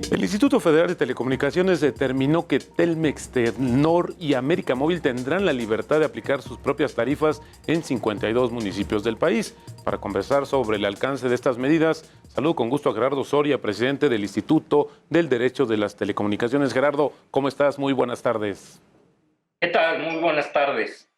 El Instituto Federal de Telecomunicaciones determinó que Telmex, Telenor y América Móvil tendrán la libertad de aplicar sus propias tarifas en 52 municipios del país. Para conversar sobre el alcance de estas medidas, saludo con gusto a Gerardo Soria, presidente del Instituto del Derecho de las Telecomunicaciones. Gerardo, ¿cómo estás? Muy buenas tardes. ¿Qué tal? Muy buenas tardes.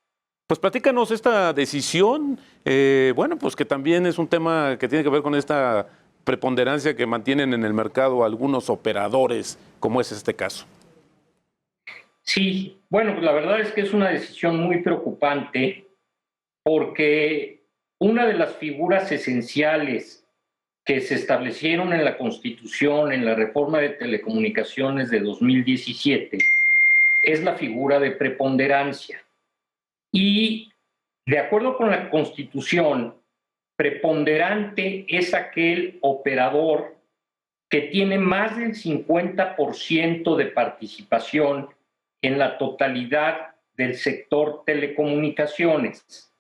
Pues platícanos esta decisión, pues que también es un tema que tiene que ver con esta preponderancia que mantienen en el mercado algunos operadores, como es este caso. Sí, bueno, pues la verdad es que es una decisión muy preocupante porque una de las figuras esenciales que se establecieron en la Constitución, en la reforma de telecomunicaciones de 2017, es la figura de preponderancia. Y de acuerdo con la Constitución, preponderante es aquel operador que tiene más del 50% de participación en la totalidad del sector telecomunicaciones.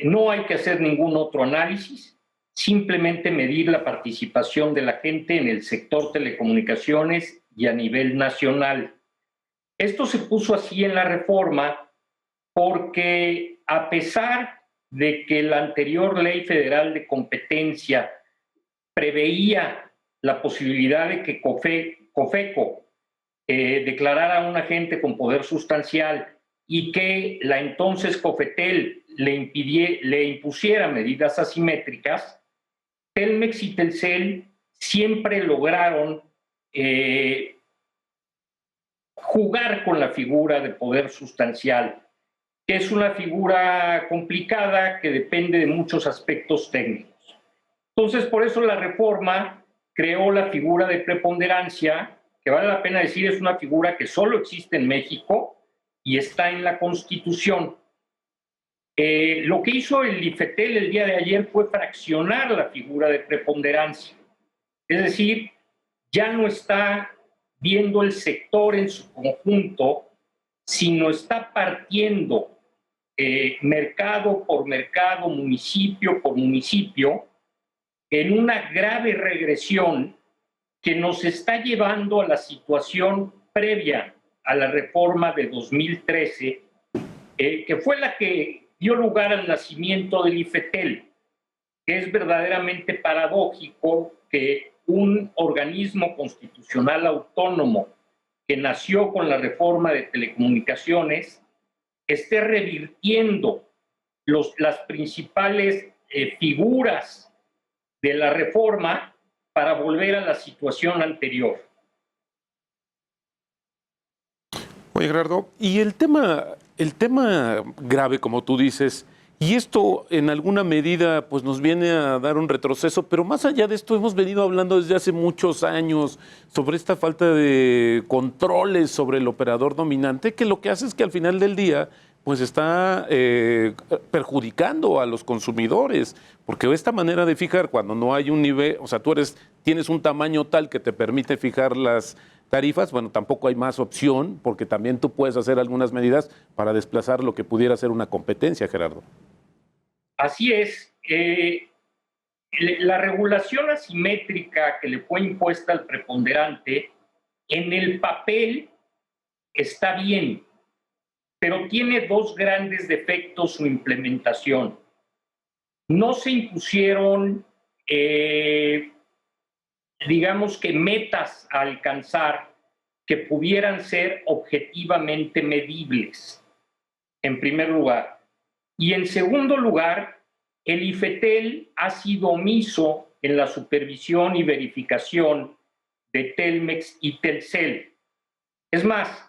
No hay que hacer ningún otro análisis, simplemente medir la participación de la gente en el sector telecomunicaciones y a nivel nacional. Esto se puso así en la reforma porque a pesar de que la anterior Ley Federal de Competencia preveía la posibilidad de que COFECO declarara a un agente con poder sustancial y que la entonces COFETEL le impusiera medidas asimétricas, Telmex y Telcel siempre lograron jugar con la figura de poder sustancial, que es una figura complicada que depende de muchos aspectos técnicos. Entonces, por eso la reforma creó la figura de preponderancia, que vale la pena decir es una figura que solo existe en México y está en la Constitución. Lo que hizo el IFETEL el día de ayer fue fraccionar la figura de preponderancia. Es decir, ya no está viendo el sector en su conjunto, sino está partiendo mercado por mercado, municipio por municipio, en una grave regresión que nos está llevando a la situación previa a la reforma de 2013, que fue la que dio lugar al nacimiento del IFETEL, que es verdaderamente paradójico que un organismo constitucional autónomo que nació con la reforma de telecomunicaciones esté revirtiendo las principales figuras de la reforma para volver a la situación anterior. Oye, Gerardo, y el tema grave, como tú dices, y esto en alguna medida pues nos viene a dar un retroceso, pero más allá de esto hemos venido hablando desde hace muchos años sobre esta falta de controles sobre el operador dominante, que lo que hace es que al final del día pues está perjudicando a los consumidores, porque esta manera de fijar cuando no hay un nivel, o sea, tienes un tamaño tal que te permite fijar las tarifas, bueno, tampoco hay más opción, porque también tú puedes hacer algunas medidas para desplazar lo que pudiera ser una competencia, Gerardo. Así es. La regulación asimétrica que le fue impuesta al preponderante, en el papel está bien, pero tiene dos grandes defectos su implementación. No se impusieron, digamos que metas a alcanzar que pudieran ser objetivamente medibles, en primer lugar. Y en segundo lugar, el IFETEL ha sido omiso en la supervisión y verificación de Telmex y Telcel. Es más,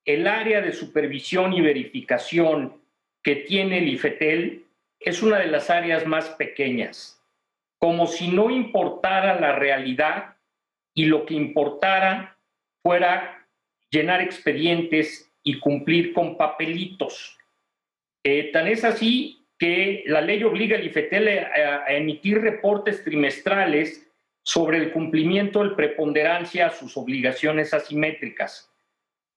el área de supervisión y verificación que tiene el IFETEL es una de las áreas más pequeñas, como si no importara la realidad y lo que importara fuera llenar expedientes y cumplir con papelitos. Tan es así que la ley obliga al IFETEL a emitir reportes trimestrales sobre el cumplimiento del preponderancia a sus obligaciones asimétricas.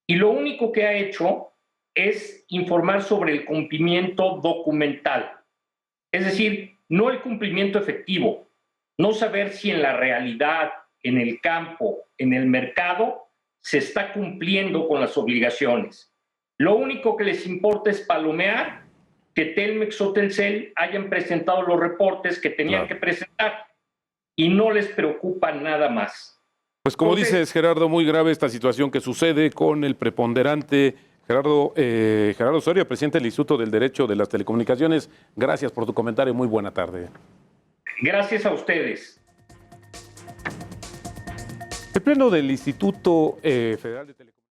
Y lo único que ha hecho es informar sobre el cumplimiento documental. Es decir, no el cumplimiento efectivo, no saber si en la realidad en el campo, en el mercado, se está cumpliendo con las obligaciones. Lo único que les importa es palomear que Telmex o Telcel hayan presentado los reportes que tenían que presentar y no les preocupa nada más. Pues como dices, Gerardo, muy grave esta situación que sucede con el preponderante Gerardo Soria, presidente del Instituto del Derecho de las Telecomunicaciones. Gracias por tu comentario. Muy buena tarde. Gracias a ustedes. El Pleno del Instituto Federal de Telecomunicaciones